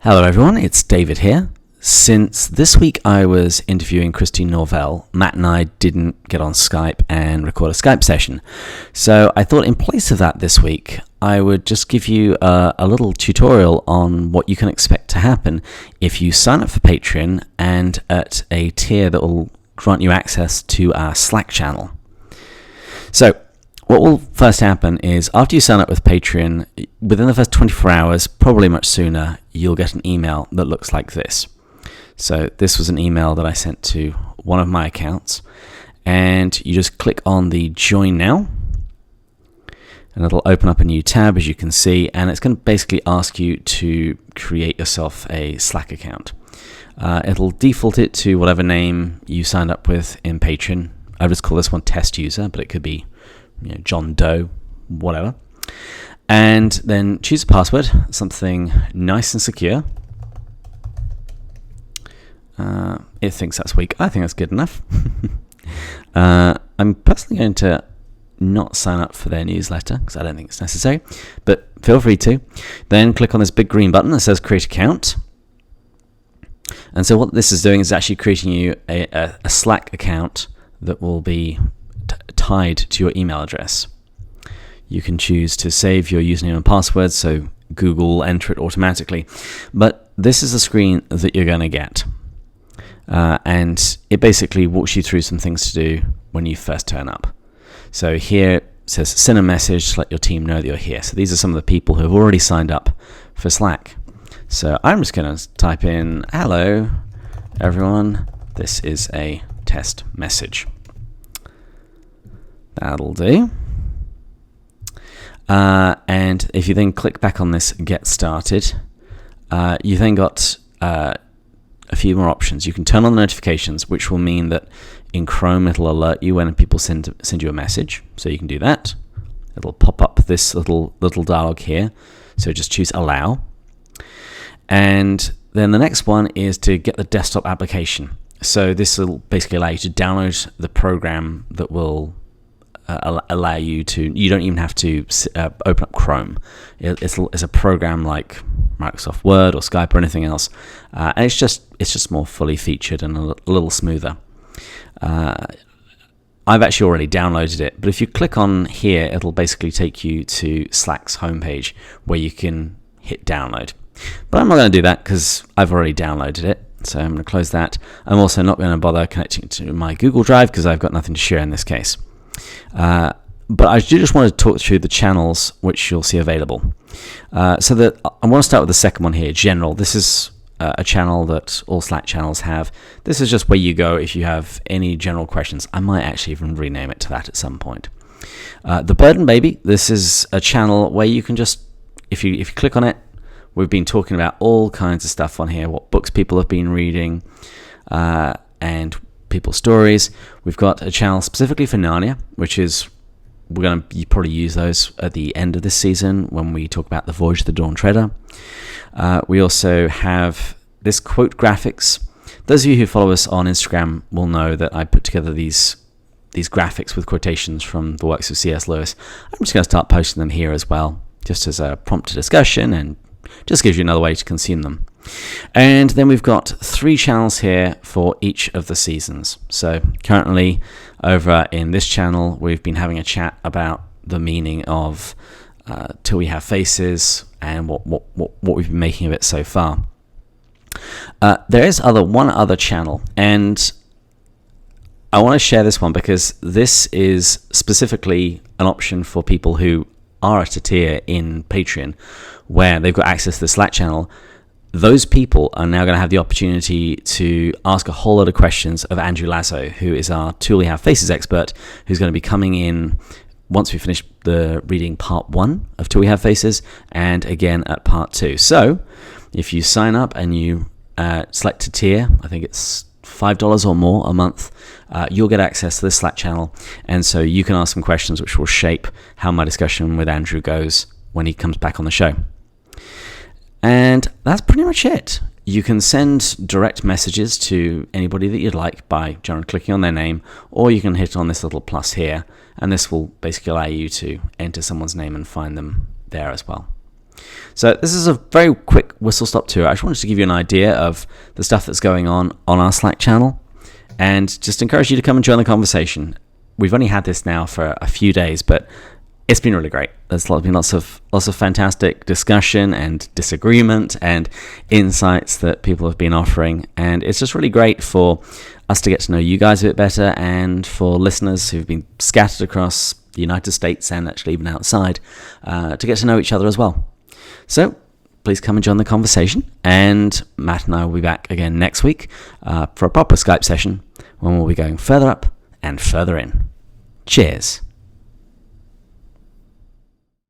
Hello everyone, it's David here. Since this week I was interviewing Christine Norvell, Matt and I didn't get on Skype and record a Skype session. So I thought in place of that this week, I would just give you a little tutorial on what you can expect to happen if you sign up for Patreon and at a tier that will grant you access to our Slack channel. So what will first happen is after you sign up with Patreon, within the first 24 hours, probably much sooner, you'll get an email that looks like this. So this was an email that I sent to one of my accounts, and you just click on the Join Now, and it'll open up a new tab, as you can see, and it's going to basically ask you to create yourself a Slack account. It'll default it to whatever name you signed up with in Patreon. I just call this one Test User, but it could be John Doe, whatever. And then choose a password, something nice and secure. It thinks that's weak. I think that's good enough. I'm personally going to not sign up for their newsletter because I don't think it's necessary, but feel free to. Then click on this big green button that says Create Account. And so what this is doing is actually creating you a Slack account that will be tied to your email address. You can choose to save your username and password, so Google will enter it automatically. But this is the screen that you're going to get. And it basically walks you through some things to do when you first turn up. So here it says send a message to let your team know that you're here. So these are some of the people who have already signed up for Slack. So I'm just going to type in, hello everyone, this is a test message. That'll do. And if you then click back on this Get Started, you then got a few more options. You can turn on the notifications, which will mean that in Chrome it'll alert you when people send you a message. So you can do that. It'll pop up this little dialog here. So just choose Allow. And then the next one is to get the desktop application. So this will basically allow you to download the program that will allow you to, you don't even have to open up Chrome. It's a program like Microsoft Word or Skype or anything else, and it's just more fully featured and a little smoother. I've actually already downloaded it, but if you click on here, it'll basically take you to Slack's homepage where you can hit download. But I'm not going to do that because I've already downloaded it, so I'm going to close that. I'm also not going to bother connecting it to my Google Drive because I've got nothing to share in this case. But I do just want to talk through the channels which you'll see available. So that I want to start with the second one here, General. This is a channel that all Slack channels have. This is just where you go if you have any general questions. I might actually even rename it to that at some point. The Burden Baby. This is a channel where you can just, if you click on it, we've been talking about all kinds of stuff on here, what books people have been reading, and people's stories. We've got a channel specifically for Narnia, which is, we're going to probably use those at the end of this season when we talk about the Voyage of the Dawn Treader. We also have this quote graphics. Those of you who follow us on Instagram will know that I put together these graphics with quotations from the works of C.S. Lewis. I'm just going to start posting them here as well, just as a prompt to discussion, and just gives you another way to consume them. And then we've got 3 channels here for each of the seasons. So currently over in this channel, we've been having a chat about the meaning of Till We Have Faces and what we've been making of it so far. There is one other channel, and I want to share this one because this is specifically an option for people who are at a tier in Patreon where they've got access to the Slack channel. Those people are now going to have the opportunity to ask a whole lot of questions of Andrew Lasso, who is our Till We Have Faces expert, who's going to be coming in once we finish the reading part 1 of Till We Have Faces, and again at part 2. So if you sign up and you select a tier, I think it's $5 or more a month, you'll get access to this Slack channel, and so you can ask some questions which will shape how my discussion with Andrew goes when he comes back on the show. And that's pretty much it. You can send direct messages to anybody that you'd like by generally clicking on their name, or you can hit on this little plus here, and this will basically allow you to enter someone's name and find them there as well. So this is a very quick whistle stop tour. I just wanted to give you an idea of the stuff that's going on our Slack channel, and just encourage you to come and join the conversation. We've only had this now for a few days, but it's been really great. There's been lots of fantastic discussion and disagreement and insights that people have been offering, and it's just really great for us to get to know you guys a bit better, and for listeners who've been scattered across the United States and actually even outside to get to know each other as well. So please come and join the conversation, and Matt and I will be back again next week for a proper Skype session when we'll be going further up and further in. Cheers.